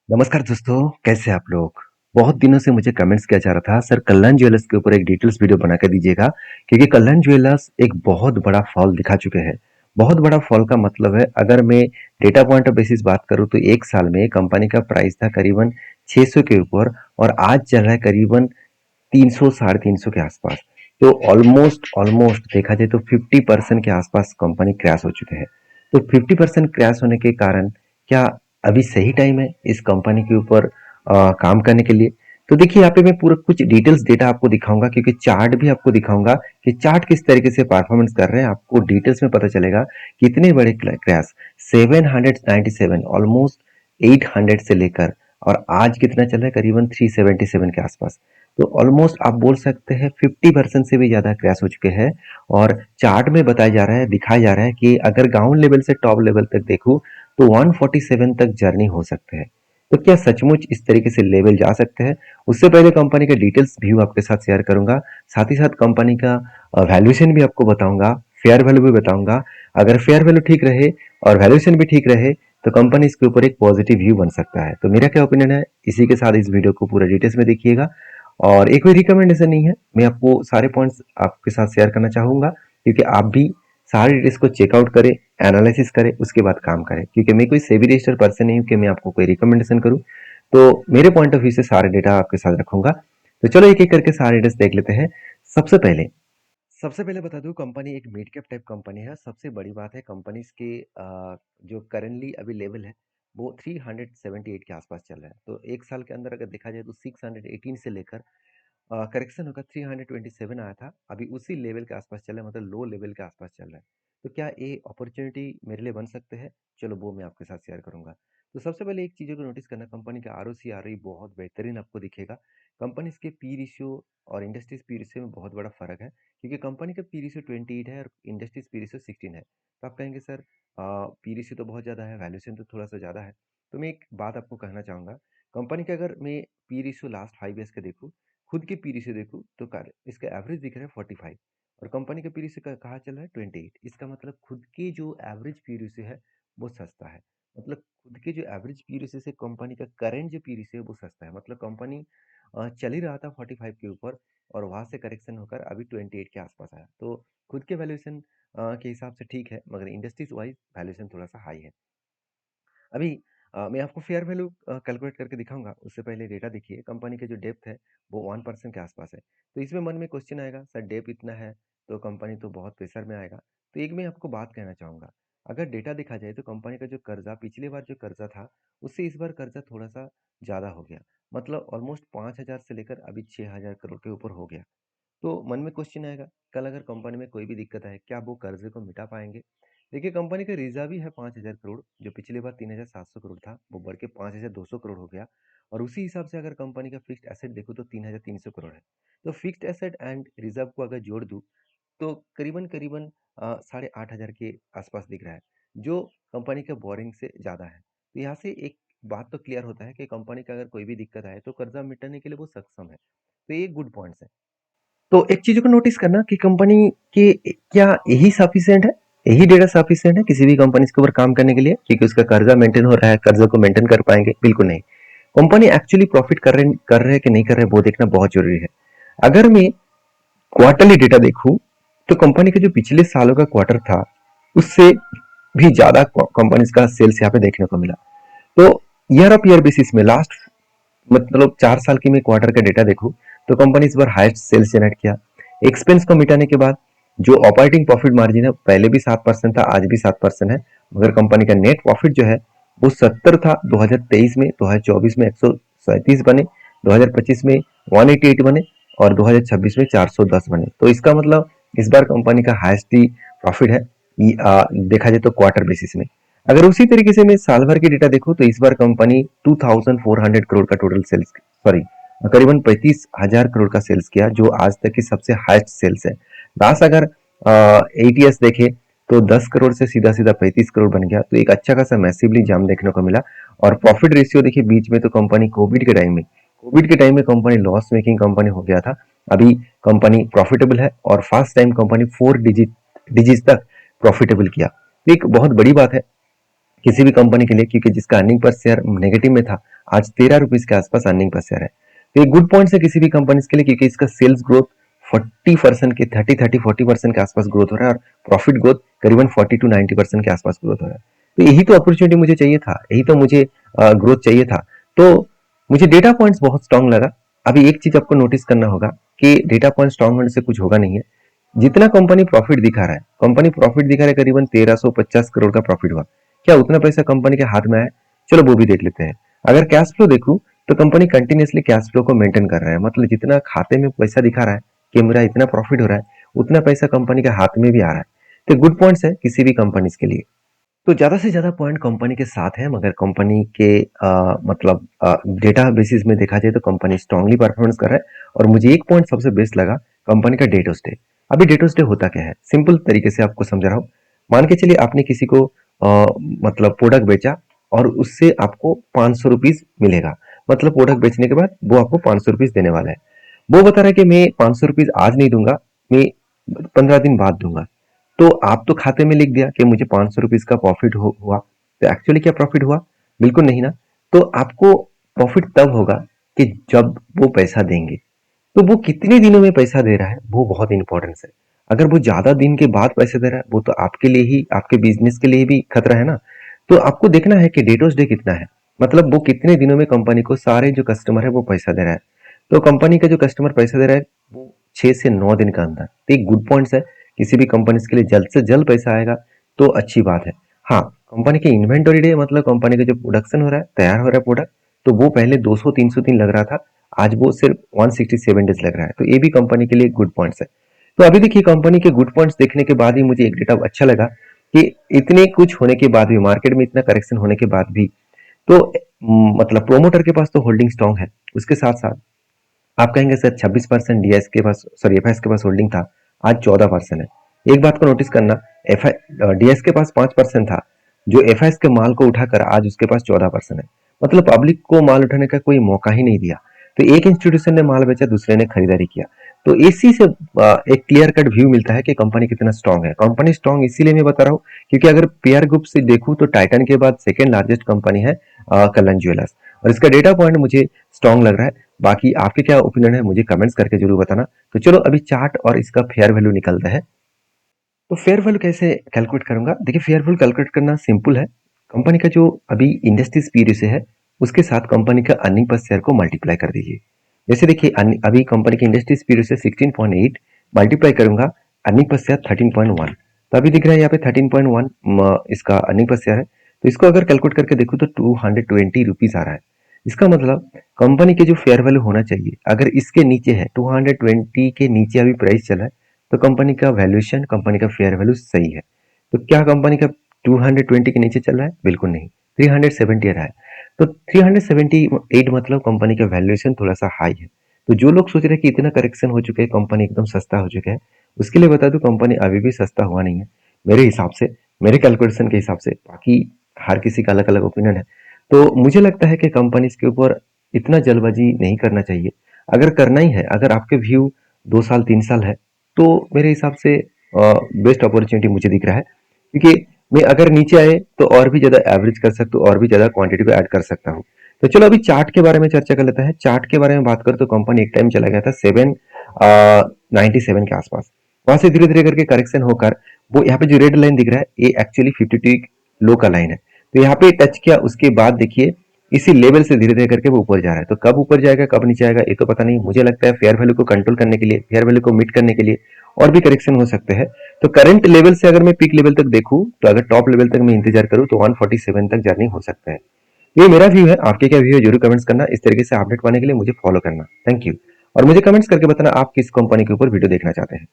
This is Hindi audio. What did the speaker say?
नमस्कार दोस्तों, कैसे हैं आप लोग? बहुत दिनों से मुझे कमेंट्स किया जा रहा था, सर कल्याण ज्वेलर्स के ऊपर एक डिटेल्स वीडियो बना के दीजिएगा, क्योंकि कल्याण ज्वेलर्स एक बहुत बड़ा फॉल दिखा चुके हैं। बहुत बड़ा फॉल का मतलब है, अगर मैं डेटा पॉइंट ऑफ बेसिस बात करूँ तो एक साल में कंपनी का प्राइस था करीबन 600 के ऊपर और आज चल रहा है करीबन 300 साढ़े 300 के आसपास। तो ऑलमोस्ट ऑलमोस्ट देखा जाए तो 50% के आसपास कंपनी क्रैश हो चुके हैं। तो 50% क्रैश होने के कारण क्या अभी सही टाइम है इस कंपनी के ऊपर काम करने के लिए? तो देखिए यहाँ पे मैं पूरा कुछ डिटेल्स डेटा आपको दिखाऊंगा, क्योंकि चार्ट भी आपको दिखाऊंगा कि चार्ट किस तरीके से परफॉर्मेंस कर रहे हैं। आपको डिटेल्स में पता चलेगा कितने बड़े क्रैश 797 ऑलमोस्ट 800 से लेकर और आज कितना चल रहा है करीबन 377 के आसपास। तो ऑलमोस्ट आप बोल सकते हैं 50% से भी ज्यादा क्रैश हो चुके हैं। और चार्ट में बताया जा रहा है, दिखाया जा रहा है कि अगर ग्राउंड लेवल से टॉप लेवल तक देखूं तो 147 तक जर्नी हो सकते हैं। तो क्या सचमुच इस तरीके से लेवल जा सकते हैं? उससे पहले कंपनी के डिटेल्स व्यू आपके साथ शेयर करूंगा, साथ ही साथ कंपनी का वैल्यूएशन भी आपको बताऊंगा, फेयर वैल्यू भी बताऊंगा। अगर फेयर वैल्यू ठीक रहे और वैल्यूएशन भी ठीक रहे तो कंपनी इसके ऊपर एक पॉजिटिव व्यू बन सकता है। तो मेरा क्या ओपिनियन है, इसी के साथ इस वीडियो को पूरा डिटेल्स में देखिएगा। और एक भी रिकमेंडेशन नहीं है, मैं आपको सारे पॉइंट्स आपके साथ शेयर करना चाहूंगा, क्योंकि आप भी सारे डिटेल्स को चेकआउट करें, एनालिसिस करें, उसके बाद काम करें। क्योंकि मैं कोई सेबी रजिस्टर्ड पर्सन नहीं हूँ कि मैं आपको कोई रिकमेंडेशन करूँ। तो मेरे पॉइंट ऑफ व्यू से सारे डेटा आपके साथ रखूंगा। तो चलो एक एक करके सारे डिटेल्स देख लेते हैं। सबसे पहले सबसे पहले बता दूं, कंपनी एक मिड कैप टाइप कंपनी है। सबसे बड़ी बात है कंपनी के जो करेंटली अभी लेवल है वो 378 के आसपास चल रहा है। तो एक साल के अंदर अगर देखा जाए तो 618 से लेकर करेक्शन होगा 327 आया था, अभी उसी लेवल के आसपास चल रहा है, मतलब लो लेवल के आसपास चल रहा है। तो क्या ये अपॉर्चुनिटी मेरे लिए बन सकते हैं? चलो वो मैं आपके साथ शेयर करूंगा। तो सबसे पहले एक चीज़ को नोटिस करना, कंपनी का आरओसी आरओई बहुत बेहतरीन आपको दिखेगा। कंपनी के पी रेशियो और इंडस्ट्रीज पी रेशियो में बहुत बड़ा फर्क है, क्योंकि कंपनी का पी रेशियो 28 है और इंडस्ट्रीज पी रेशियो 16 है। तो आप कहेंगे सर पी रेशियो तो बहुत ज़्यादा है, वैल्यूएशन तो थोड़ा सा ज़्यादा है। तो मैं एक बात आपको कहना चाहूँगा, कंपनी का अगर मैं पी रेशियो लास्ट 5 ईयर्स का देखूँ, खुद के पी रेशियो देखूँ तो इसका एवरेज दिख रहा है 45 और कंपनी का पी रेशियो कहाँ चल रहा है 28। इसका मतलब खुद की जो एवरेज पी रेशियो है वो सस्ता है। मतलब खुद के जो एवरेज पी रेशियो से कंपनी का करंट जो पी रेशियो है वो सस्ता है। मतलब कंपनी चल ही रहा था 45 के ऊपर और वहां से करेक्शन होकर अभी 28 के आसपास आया। तो खुद के वैल्यूएशन के हिसाब से ठीक है, मगर इंडस्ट्रीज वाइज वैल्यूएशन थोड़ा सा हाई है। अभी मैं आपको फेयर वैल्यू कैलकुलेट करके दिखाऊंगा, उससे पहले डेटा देखिए। कंपनी के जो डेप्थ है वो 1% के आसपास है। तो इसमें मन में क्वेश्चन आएगा, सर डेप इतना है तो कंपनी तो बहुत प्रेशर में आएगा। तो एक मैं आपको बात कहना चाहूंगा, अगर डेटा देखा जाए तो कंपनी का जो कर्जा पिछली बार जो कर्जा था उससे इस बार कर्जा थोड़ा सा ज़्यादा हो गया। मतलब ऑलमोस्ट 5,000 से लेकर अभी 6,000 करोड़ के ऊपर हो गया। तो मन में क्वेश्चन आएगा, कल अगर कंपनी में कोई भी दिक्कत है क्या वो कर्जे को मिटा पाएंगे? देखिए कंपनी का रिजर्व ही है 5,000 करोड़, जो पिछली बार 3,700 करोड़ था वो बढ़ के 5,200 करोड़ हो गया। और उसी हिसाब से अगर कंपनी का फिक्स्ड एसेट देखो तो 3,300 करोड़ है। तो फिक्स्ड एसेट एंड रिजर्व को अगर जोड़ दूं तो करीबन करीबन 8,500 के आसपास दिख रहा है, जो कंपनी के बोरिंग से ज़्यादा है। तो यहाँ से एक बात तो क्लियर होता है कि कंपनी का अगर कोई भी दिक्कत आए तो कर्जा मिटाने के लिए वो सक्षम है। तो ये गुड पॉइंट्स है। तो एक चीज को नोटिस करना कि कंपनी के क्या यही सफिशिएंट है, यही डेटा सफिशिएंट है किसी भी कंपनी के ऊपर काम करने के लिए, क्योंकि उसका कर्जा मेंटेन हो रहा है, कर्जा को मेंटेन कर पाएंगे? बिल्कुल नहीं। कंपनी एक्चुअली प्रॉफिट कर रहे हैं कि नहीं कर रहे, वो देखना बहुत जरूरी है। अगर मैं क्वार्टरली डेटा देखूं तो कंपनी के जो पिछले सालों का क्वार्टर था उससे भी ज्यादा कंपनी का सेल्स यहाँ पे देखने को मिला। तो ईयर ऑफ ईयर बेसिस में लास्ट मतलब 4 साल की मैं क्वार्टर का डेटा देखूं तो कंपनी इस बार हाईएस्ट सेल्स जनरेट किया। एक्सपेंस को मिटाने के बाद जो ऑपरेटिंग प्रॉफिट मार्जिन है पहले भी 7% था, आज भी 7% है, मगर कंपनी का नेट प्रॉफिट जो है वो 70 था 2023 में, 2024 में 137 बने, 2025 में 188 बने और 2026 में 410 बने। तो इसका मतलब इस बार कंपनी का हाईएस्ट ही प्रॉफिट है देखा जाए तो क्वार्टर बेसिस में। अगर उसी तरीके से मैं साल भर की डेटा देखूं तो इस बार कंपनी 2,400 करोड़ का टोटल सेल्स, सॉरी करीबन 35,000 करोड़ का सेल्स किया, जो आज तक की सबसे हाईएस्ट सेल्स है। लास्ट अगर एटीएस देखे तो 10 करोड़ से सीधा सीधा 35 करोड़ बन गया। तो एक अच्छा खासा मैसिवली जाम देखने को मिला। और प्रॉफिट रेशियो देखिए, बीच में तो कंपनी कोविड के टाइम में कंपनी लॉस मेकिंग कंपनी हो गया था। अभी कंपनी प्रॉफिटेबल है और फर्स्ट टाइम कंपनी 4 डिजिट तक प्रॉफिटेबल किया। एक बहुत बड़ी बात है किसी भी कंपनी के लिए, क्योंकि जिसका अर्निंग पर शेयर नेगेटिव में था, आज 13 रुपीज के आसपास अर्निंग पर शेयर है। तो ये गुड पॉइंट्स है किसी भी कंपनी के लिए, क्योंकि इसका सेल्स ग्रोथ 40% के 30-40% के आसपास ग्रोथ हो रहा है, और प्रॉफिट ग्रोथ करीबन 40 to 90% के आसपास ग्रोथ हो रहा है। तो यही तो अपॉर्चुनिटी मुझे चाहिए था, यही तो मुझे ग्रोथ चाहिए था। तो मुझे डेटा पॉइंट्स बहुत स्ट्रांग लगा। अभी एक चीज आपको नोटिस करना होगा कि डेटा पॉइंट स्ट्रांग होने से कुछ होगा नहीं है। जितना कंपनी प्रॉफिट दिखा रहा है, कंपनी प्रॉफिट दिखा रहा है, करीबन 1350 करोड़ का प्रॉफिट हुआ। क्या उतना पैसा कंपनी के हाथ में आया? चलो वो भी देख लेते हैं। अगर कैश फ्लो देखूं तो कंपनी कंटिन्यूअसली कैश फ्लो को मेंटेन कर रहा है, मतलब जितना खाते में पैसा दिखा रहा है कि मेरा इतना प्रॉफिट हो रहा है, उतना पैसा कंपनी के हाथ में भी आ रहा है। तो गुड पॉइंट्स है किसी भी कंपनी के लिए। तो ज्यादा से ज्यादा पॉइंट कंपनी के साथ है, मगर कंपनी के मतलब डेटा बेसिस में देखा जाए तो कंपनी स्ट्रांगली परफॉर्मेंस कर रहा है। और मुझे एक पॉइंट सबसे बेस्ट लगा, कंपनी का डेट ऑफ डे। अभी डेट ऑफ डे होता क्या है, सिंपल तरीके से आपको समझा रहा हूँ। मान के चलिए आपने किसी को मतलब प्रोडक्ट बेचा और उससे आपको 500 रुपीज मिलेगा। मतलब प्रोडक्ट बेचने के बाद वो आपको 500 रुपीज देने वाला है। वो बता रहा है कि मैं 500 रुपीज आज नहीं दूंगा, मैं 15 दिन बाद दूंगा। तो आप तो खाते में लिख दिया कि मुझे 500 रुपीज का प्रॉफिट हुआ। तो एक्चुअली क्या प्रॉफिट हुआ? बिल्कुल नहीं ना। तो आपको प्रॉफिट तब होगा कि जब वो पैसा देंगे। तो वो कितने दिनों में पैसा दे रहा है, वो बहुत इंपॉर्टेंस है। अगर वो ज्यादा दिन के बाद पैसे दे रहा है, वो तो आपके लिए ही, आपके बिजनेस के लिए भी खतरा है ना। तो आपको देखना है कि डेटोस डे कितना है, मतलब वो कितने दिनों में कंपनी को सारे जो कस्टमर है वो पैसा दे रहा है। तो कंपनी का जो कस्टमर पैसा दे रहा है वो 6 से 9 दिन का अंदर। तो एक गुड पॉइंट्स है किसी भी कंपनी के लिए, जल्द से जल्द पैसा आएगा तो अच्छी बात है। हाँ, कंपनी के इन्वेंटरी डे, मतलब कंपनी का जो प्रोडक्शन हो रहा है, तैयार हो रहा है प्रोडक्ट, तो वो पहले 200-300 दिन लग रहा था, आज वो सिर्फ 167 डेज लग रहा है। तो ये भी कंपनी के लिए गुड पॉइंट्स है। तो अभी देखिए, कंपनी के गुड पॉइंट्स देखने के बाद ही मुझे एक डेटा अच्छा लगा कि इतने कुछ होने के बाद भी, मार्केट में इतना करेक्शन होने के बाद भी, तो मतलब प्रोमोटर के पास तो होल्डिंग स्ट्रांग है। उसके साथ साथ आप कहेंगे सर 26% डीएस के पास, सॉरी एफआईएस के पास होल्डिंग था, आज 14% है। एक बात को नोटिस करना, एफ डीएस के पास 5% था, जो एफआईएस के माल को उठाकर आज उसके पास 14% है। मतलब पब्लिक को माल उठाने का कोई मौका ही नहीं दिया। तो एक इंस्टीट्यूशन ने माल बेचा, दूसरे ने खरीदारी किया। तो इसी से एक क्लियर कट व्यू मिलता है कि कंपनी कितना स्ट्रांग है। कंपनी स्ट्रांग इसीलिए मैं बता रहा हूँ क्योंकि अगर पीआर ग्रुप से देखूं तो टाइटन के बाद सेकेंड लार्जेस्ट कंपनी है कल्याण ज्वेलर्स, और इसका डेटा पॉइंट मुझे स्ट्रांग लग रहा है। बाकी आपके क्या ओपिनियन है मुझे कमेंट्स करके जरूर बताना। तो चलो अभी चार्ट और इसका फेयर वैल्यू निकलता है। तो फेयर वैल्यू कैसे कैलकुलेट करूंगा? देखिए, फेयर वैल्यू कैलकुलेट करना सिंपल है। कंपनी का जो अभी इंडस्ट्रीज पीरियड से है उसके साथ कंपनी का अर्निंग पर शेयर को मल्टीप्लाई कर दीजिए। जैसे देखिए, अभी कंपनी की इंडस्ट्रीज पीरियड से 16.8 मल्टीप्लाई करूंगा अर्निंग पर शेयर 13.1। तो अभी दिख रहा है यहाँ पे 13.1 इसका अर्निंग पर शेयर है। तो इसको अगर कैलकुलेट करके देखूँ तो 220 रुपीज आ रहा है। इसका मतलब कंपनी के जो फेयर वैल्यू होना चाहिए, अगर इसके नीचे है, 220 के नीचे अभी प्राइस चला है, तो कंपनी का वैल्यूएशन, कंपनी का फेयर वैल्यू सही है। तो क्या कंपनी का 220 के नीचे चल रहा है? बिल्कुल नहीं, 370 आ रहा है। तो 378 मतलब कंपनी का वैल्यूएशन थोड़ा सा हाई है। तो जो लोग सोच रहे हैं कि इतना करेक्शन हो चुका है, कंपनी एकदम सस्ता हो चुका है, उसके लिए बता दूं कंपनी अभी भी सस्ता हुआ नहीं है मेरे हिसाब से, मेरे कैलकुलेशन के हिसाब से। बाकी हर किसी का अलग अलग ओपिनियन है। तो मुझे लगता है कि कंपनी के ऊपर इतना जल्दबाजी नहीं करना चाहिए। अगर करना ही है, अगर आपके व्यू 2 साल 3 साल है, तो मेरे हिसाब से बेस्ट अपॉर्चुनिटी मुझे दिख रहा है, क्योंकि मैं अगर नीचे आए तो और भी ज्यादा एवरेज कर सकता हूँ, और भी ज्यादा क्वांटिटी को ऐड कर सकता हूँ। तो चलो अभी चार्ट के बारे में चर्चा कर लेते हैं। चार्ट के बारे में बात करें तो कंपनी एक टाइम चला गया था 797 के आसपास, वहां से धीरे धीरे करके करेक्शन होकर वो यहाँ पे जो रेड लाइन दिख रहा है ये एक्चुअली 52 लो का लाइन है। तो यहाँ पे टच किया, उसके बाद देखिए इसी लेवल से धीरे धीरे करके वो ऊपर जा रहा है। तो कब ऊपर जाएगा कब नीचे आएगा ये तो पता नहीं। मुझे लगता है फेयर वैल्यू को कंट्रोल करने के लिए, फेयर वैल्यू को मीट करने के लिए और भी करेक्शन हो सकते हैं। तो करंट लेवल से अगर मैं पीक लेवल तक देखूं, तो अगर टॉप लेवल तक मैं इंतजार करूं तो 147 तक जर्नी हो सकता है। ये मेरा व्यू है, आपके क्या व्यू है जरूर कमेंट्स करना। इस तरीके से अपडेट पाने के लिए मुझे फॉलो करना। Thank you. और मुझे कमेंट्स करके बताना आप किस कंपनी के ऊपर वीडियो देखना चाहते हैं।